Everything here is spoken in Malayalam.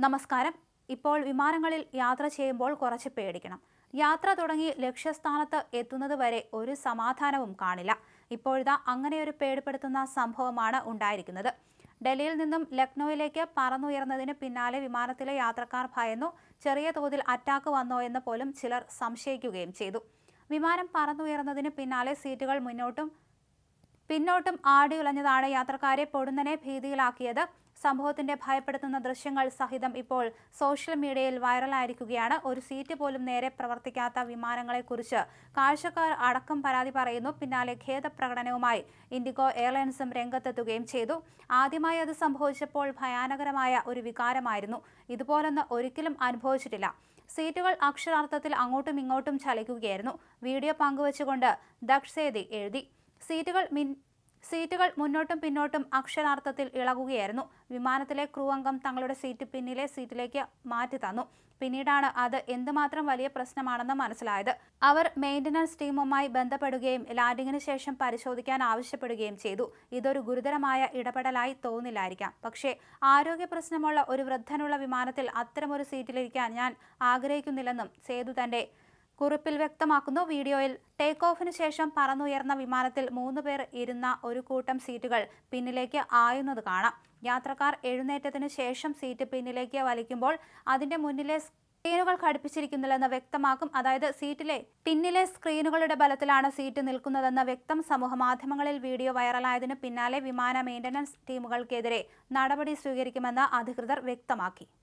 നമസ്കാരം. ഇപ്പോൾ വിമാനങ്ങളിൽ യാത്ര ചെയ്യുമ്പോൾ കുറച്ച് പേടിക്കണം. യാത്ര തുടങ്ങി ലക്ഷ്യസ്ഥാനത്ത് എത്തുന്നത് വരെ ഒരു സമാധാനവും കാണില്ല. ഇപ്പോഴിതാ അങ്ങനെയൊരു പേടിപ്പെടുത്തുന്ന സംഭവമാണ് ഉണ്ടായിരിക്കുന്നത്. ഡൽഹിയിൽ നിന്നും ലക്നൌവിലേക്ക് പറന്നുയർന്നതിന് പിന്നാലെ വിമാനത്തിലെ യാത്രക്കാർ ഭയന്നു. ചെറിയ തോതിൽ അറ്റാക്ക് വന്നോ എന്ന് പോലും ചിലർ സംശയിക്കുകയും ചെയ്തു. വിമാനം പറന്നുയർന്നതിന് പിന്നാലെ സീറ്റുകൾ പിന്നോട്ടും ആടിയുലഞ്ഞതാണ് യാത്രക്കാരെ പൊടുന്നനെ ഭീതിയിലാക്കിയത്. സംഭവത്തിന്റെ ഭയപ്പെടുത്തുന്ന ദൃശ്യങ്ങൾ സഹിതം ഇപ്പോൾ സോഷ്യൽ മീഡിയയിൽ വൈറലായിരിക്കുകയാണ്. ഒരു സീറ്റ് പോലും നേരെ പ്രവർത്തിക്കാത്ത വിമാനങ്ങളെക്കുറിച്ച് കാഴ്ചക്കാർ അടക്കം പരാതി പറയുന്നു. പിന്നാലെ ഖേദപ്രകടനവുമായി ഇൻഡിഗോ എയർലൈൻസും രംഗത്തെത്തുകയും ചെയ്തു. ആദ്യമായി അത് സംഭവിച്ചപ്പോൾ ഭയാനകരമായ ഒരു വികാരമായിരുന്നു. ഇതുപോലൊന്ന് ഒരിക്കലും അനുഭവിച്ചിട്ടില്ല. സീറ്റുകൾ അക്ഷരാർത്ഥത്തിൽ അങ്ങോട്ടും ഇങ്ങോട്ടും ചലിക്കുകയായിരുന്നു. വീഡിയോ പങ്കുവച്ചുകൊണ്ട് ദക്ഷസേതി എഴുതി. സീറ്റുകൾ മുന്നോട്ടും പിന്നോട്ടും അക്ഷരാർത്ഥത്തിൽ ഇളകുകയായിരുന്നു. വിമാനത്തിലെ ക്രൂ അംഗം തങ്ങളുടെ സീറ്റ് പിന്നിലെ സീറ്റിലേക്ക് മാറ്റി തന്നു. പിന്നീടാണ് അത് എന്തുമാത്രം വലിയ പ്രശ്നമാണെന്ന് മനസ്സിലായത്. അവർ മെയിൻ്റനൻസ് ടീമുമായി ബന്ധപ്പെടുകയും ലാൻഡിങ്ങിന് ശേഷം പരിശോധിക്കാൻ ആവശ്യപ്പെടുകയും ചെയ്തു. ഇതൊരു ഗുരുതരമായ ഇടപെടലായി തോന്നില്ലായിരിക്കാം. പക്ഷേ ആരോഗ്യ പ്രശ്നമുള്ള ഒരു വൃദ്ധനുള്ള വിമാനത്തിൽ അത്തരമൊരു സീറ്റിലിരിക്കാൻ ഞാൻ ആഗ്രഹിക്കുന്നില്ലെന്നും സേതു തന്റെ കുറിപ്പിൽ വ്യക്തമാക്കുന്നു. വീഡിയോയിൽ ടേക്ക് ഓഫിന് ശേഷം പറന്നുയർന്ന വിമാനത്തിൽ 3 പേർ ഇരുന്ന ഒരു കൂട്ടം സീറ്റുകൾ പിന്നിലേക്ക് ആയുന്നത് കാണാം. യാത്രക്കാർ എഴുന്നേറ്റതിനു ശേഷം സീറ്റ് പിന്നിലേക്ക് വലിക്കുമ്പോൾ അതിന്റെ മുന്നിലെ സ്ക്രീനുകൾ ഘടിപ്പിച്ചിരിക്കുന്നില്ലെന്ന് വ്യക്തമാക്കും. അതായത് സീറ്റിലെ പിന്നിലെ സ്ക്രീനുകളുടെ ബലത്തിലാണ് സീറ്റ് നിൽക്കുന്നതെന്ന് വ്യക്തം. സമൂഹമാധ്യമങ്ങളിൽ വീഡിയോ വൈറലായതിനു പിന്നാലെ വിമാന മെയിൻ്റനൻസ് ടീമുകൾക്കെതിരെ നടപടി സ്വീകരിക്കുമെന്ന് അധികൃതർ വ്യക്തമാക്കി.